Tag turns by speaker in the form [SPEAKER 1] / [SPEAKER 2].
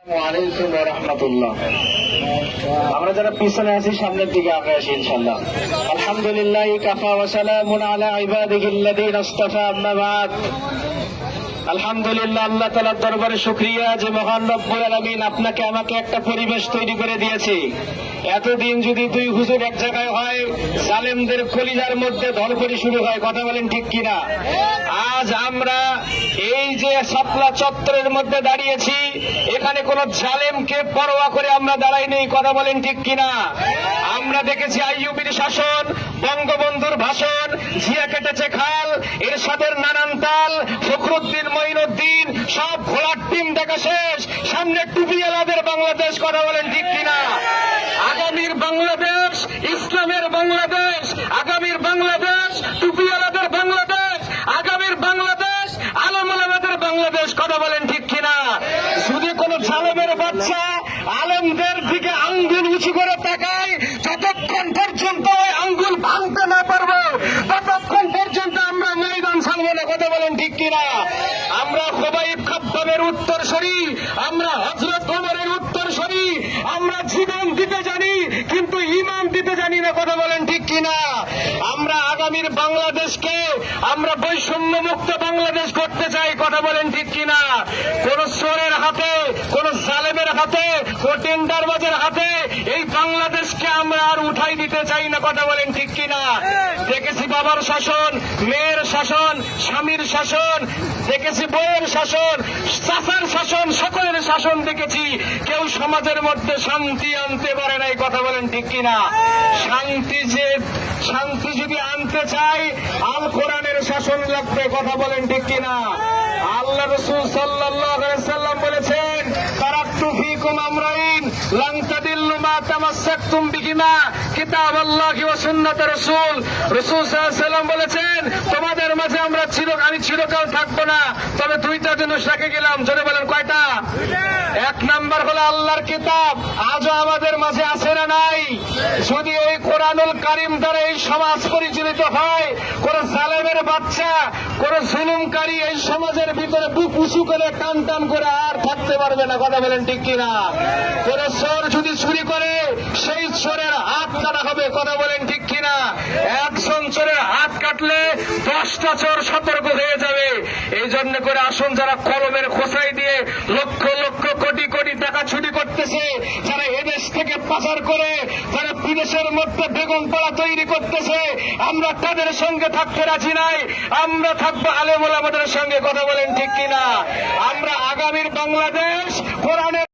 [SPEAKER 1] ওয়ালাইকুম ওয়া রাহমাতুল্লাহ। আমরা যারা পিছনে আছি সামনের দিকে আগে আসি ইনশাআল্লাহ। আলহামদুলিল্লাহ কাফা ওয়া সালামুন আলা ইবাদিহিল্লাযীনা ইসতাফা, আম্মা বা'দ। আলহামদুলিল্লাহ, আল্লাহ তাআলার দরবারে শুকরিয়া যে মহান রব্বুল আলামিন আপনাকে আমাকে একটা পরিবেশ তৈরি করে দিয়েছে। এতদিন যদি দুই হুজুর এক জায়গায় হয়, জালেমদের কলিজার মধ্যে ধরপড়ি শুরু হয়, কথা বলেন ঠিক কিনা? আজ আমরা এই যে শাপলা চত্বরের মধ্যে দাঁড়িয়েছি, এখানে কোন জালেমকে পরোয়া করে আমরা দাঁড়াই নেই, কথা বলেন ঠিক কিনা? আমরা দেখেছি আইয়ুবীর শাসন, বঙ্গবন্ধুর ভাষণ, জিয়া কেটেছে খাল, এরশাদের নানান তাল, ফখরুদ্দিন মঈনুদ্দিন, সব ঘোড়ার টিম দেখা শেষ। সামনে টুপিওয়ালাদের বাংলাদেশ, কথা বলেন ঠিক কিনা? আগামীর বাংলাদেশ ইসলামের বাংলাদেশ, আগামীর বাংলাদেশ টুপিওয়ালাদের বাংলাদেশ, আগামীর বাংলাদেশ আলেম ওলামাদের বাংলাদেশ, কথা বলেন ঠিক কিনা? যদি কোন জালেমের বাচ্চা আলেমদের দিকে আঙ্গুল উঁচু করে তাকায়, যতক্ষণ পর্যন্ত ওই আঙ্গুল ভাঙতে না পারবো ততক্ষণ পর্যন্ত আমরা ময়দান ছাড়বো না, কথা বলেন ঠিক কিনা? আমরা খুবাইব খাব্বাবের উত্তরসূরি, আমরা হযরত ওমরের উত্তরসূরি, আমরা জীবন দিতে জানি কিন্তু ঈমান দিতে জানি না, কথা বলেন ঠিক কিনা? আমরা আগামীর বাংলাদেশকে আমরা বৈষম্য মুক্ত বাংলাদেশ করতে চাই, কথা বলেন ঠিক কিনা? কোন চোরের হাতে, কোন জালেমের হাতে, কোন টেন্ডারবাজের হাতে এই বাংলাদেশকে আমরা আর উঠাই দিতে চাই না, কথা বলেন ঠিক কিনা? দেখেছি বাবার শাসন, মেয়ের শাসন, স্বামীর শাসন, দেখেছি বউয়ের শাসন, চাচার শাসন, সকলের শাসন দেখেছি। কেউ সমাজের মধ্যে শান্তি আনতে পারে নাই, কথা বলেন ঠিক কিনা? শান্তি যদি আনতে চাই আল কোরআনের শাসন লাগবে, কথা বলেন ঠিক কিনা? আল্লাহ রাসূল সাল্লাল্লাহু আলাইহি সাল্লাম বলেছেন, তারাকতু ফীকুম আমরাইন লান তাদিল্লু মা তামাসসাকতুম বিহিমা কিতাবাল্লাহি ওয়া সুন্নাত রাসূল। রাসূল সাল্লাল্লাহু আলাইহি সাল্লাম বলেছেন, তোমাদের মাঝে আমি চিরকাল থাকবো না, তবে দুইটা জিনিস রেখে গেলাম। জোরে বলেন কয়টা? এক নাম্বার হলো আল্লাহর কিতাব, আজও আমাদের মাঝে আছে না নাই? যদি এই কোরআনুল কারীম দ্বারা এই সমাজ পরিচালিত হয়, কোন জালেমের বাচ্চা, কোন জুলুমকারী এই সমাজের ভিতরে বুক উঁচু করে টান টান করে আর থাকতে পারবে না, কথা বলেন ঠিক কিনা? কোন চোর যদি চুরি করে সেই চোরের হাত কাটা হবে, কথা বলেন ঠিক কিনা? একজন চোরের হাত কাটলে 10টা চোর সতর্ক হয়ে যাবে। এই জন্য করে আসুন, যারা কলমের খোঁচাই দিয়ে লক্ষ লক্ষ কোটি কোটি টাকা চুরি করতেছে, যারা এদেশ থেকে পাচার করে, যারা বিদেশের মধ্যে বেগুন পোড়া তৈরি করতেছে, আমরা তাদের সঙ্গে থাকতে রাজি নাই, আমরা থাকবো আলেম ওলামাদের সঙ্গে, কথা বলেন ঠিক কিনা? আমরা আগামীর বাংলাদেশ কোরআনের